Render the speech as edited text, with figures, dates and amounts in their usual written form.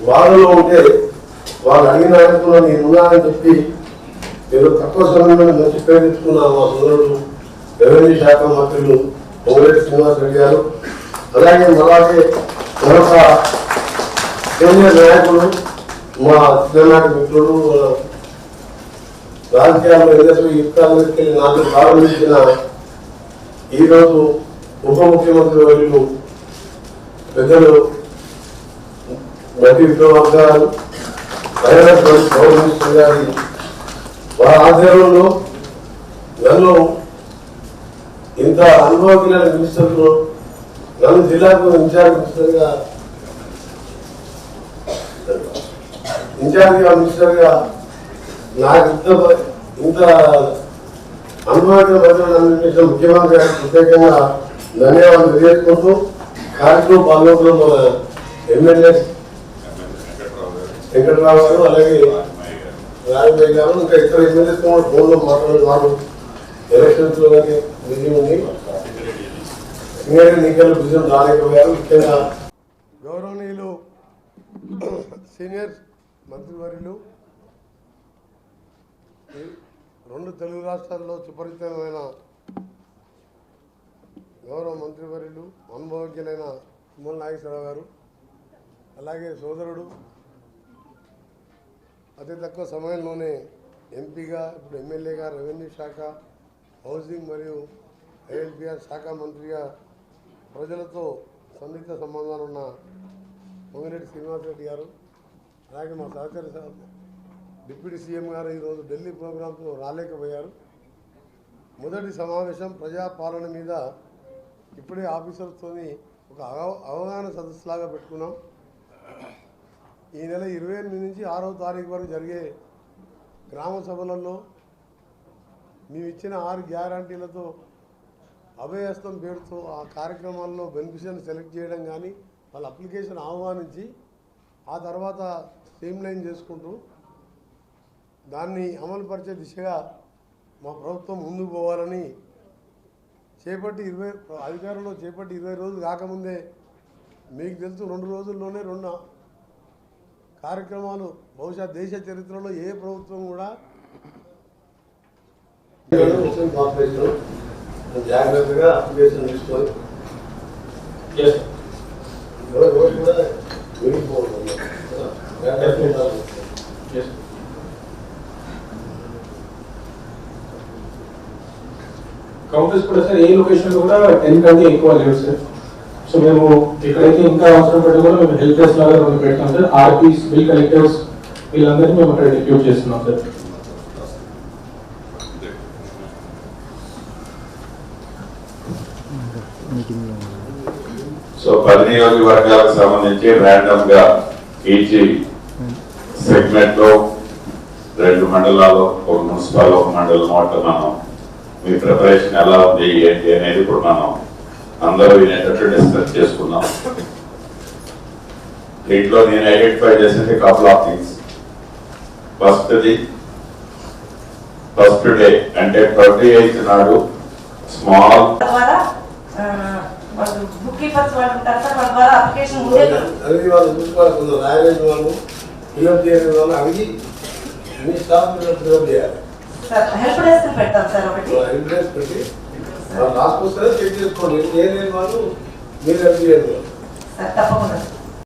బాధలో ఉంటే వాళ్ళు అడిగిన అడుగుతున్నా నేనున్నానని చెప్పి ఏదో తక్కువ సమయంలో మంచి పేరు తెచ్చుకున్న మా సోదరుడు రెవెన్యూ శాఖ మంత్రులు పొంగులేటి శ్రీనివాస్ రెడ్డి గారు, అలాగే మరొక సీనియర్ నాయకులు మా చిన్ననాటి మిత్రులు రాజకీయాల్లో ఏదైతే యుక్తాలకి నాకు ప్రారంభించిన ఈరోజు ఉప ముఖ్యమంత్రి వర్యులు పెద్దలు మధ్య విక్రమార్క గారు, పౌర మినిస్టర్ గారి వారి ఆధ్వర్యంలో నన్ను ఇంత అనుభవజ్ఞ మినిస్టర్లు నన్ను జిల్లాకు ఇన్ఛార్జ్ మినిస్టర్గా నాకు ఇంత అనుభవజ్ఞ ప్రజలు ముఖ్యమంత్రి గారికి ప్రత్యేకంగా ధన్యవాదాలు తెలియజేసుకుంటూ కార్యక్రమం పాల్గొంటున్న మన ఎమ్మెల్యే వెంకటరావు గారు, అలాగే రాజమయ్య గారు, ఇంకా ఇతర ఎమ్మెల్యేస్ ఫోన్లో మాట్లాడే వారు ఎలక్షన్స్ లో కానీ బిజీ ఉంది, ఎన్నికలు బిజీ రాలేకపోయారు. ముఖ్యంగా గౌరవనీయులు సీనియర్ మంత్రివర్యులు, రెండు తెలుగు రాష్ట్రాల్లో సుపరిచితమైన గౌరవ మంత్రివర్యులు అనుభవజ్ఞులైన తుమ్మల నాగేశ్వరరావు గారు, అలాగే సోదరుడు అతి తక్కువ సమయంలోనే ఎంపీగా ఇప్పుడు ఎమ్మెల్యేగా రెవెన్యూ శాఖ, హౌసింగ్ మరియు ఐఎల్పిఆర్ శాఖ మంత్రిగా ప్రజలతో సన్నిహిత సంబంధాలు ఉన్న పొంగిరెడ్డి శ్రీనివాస్ రెడ్డి గారు, అలాగే మా సహచర డిప్యూటీ సీఎం గారు ఈరోజు ఢిల్లీ ప్రోగ్రాంతో రాలేకపోయారు. మొదటి సమావేశం ప్రజాపాలన మీద ఇప్పుడే ఆఫీసర్తో ఒక అవగాహన సదస్సులాగా పెట్టుకున్నాం. ఈ నెల 28 నుంచి 6వ తారీఖు వరకు జరిగే గ్రామ సభలలో మేము ఇచ్చిన 6 గ్యారంటీలతో అభయహస్తం పేరుతో ఆ కార్యక్రమాల్లో బెనిఫిషియర్ని సెలెక్ట్ చేయడం కానీ వాళ్ళ అప్లికేషన్ ఆహ్వానించి ఆ తర్వాత స్ట్రీమ్లైన్ చేసుకుంటూ దాన్ని అమలుపరిచే దిశగా మా ప్రభుత్వం ముందుకు పోవాలని అధికారంలో చేపట్టి 20 రోజులు కాకముందే మీకు తెలుసు 2 రోజుల్లోనే 2 కార్యక్రమాలు బహుశా దేశ చరిత్రలో ఏ ప్రభుత్వం కూడా జాగ్రత్తగా అప్లికేషన్ తీసుకొని కౌంటర్స్ కూడా సార్ ఏ లొకేషన్ కూడా 10 కంటే ఎక్కువ లేవు సార్. సో మేము ఎక్కడైతే ఇంకా అవసరం పడి కూడా మేము హెల్ప్ డెస్క్ లాగా 2 పెడతాం సార్. ఆర్పీస్, బిల్ కలెక్టర్స్ వీళ్ళందరినీ మేము అక్కడ డిప్యూట్ చేస్తున్నాం సార్. సో 10 నియోజకవర్గాలకు సంబంధించి ర్యాండమ్ గా ఈచ్ సెగ్మెంట్ లో 2 మండలాలు, ఒక మున్సిపల్, ఒక మండలం అట్లా మనం మీ ప్రిపరేషన్ ఎలా ఉంది ఏంటి అనేది ఇప్పుడు మనం అందరూ వినేటట్టు డిస్కస్ చేసుకున్నాం. దీంట్లో నేను ఐడెంటిఫై చేసింది couple of things. First day అంటే 28th నాడు స్మాల్ అడిగి మీ స్టాఫ్ చేయాలి. హెల్ప్ డెస్క్ పెడతాం సార్. ఒకటి హెల్ప్ డెస్క్ పెట్టి లాస్ట్ వస్తే చెక్ చేసుకోండి. ఏ లేని వాళ్ళు మీరు హెల్ప్ చేయండి సార్. తప్పకుండా.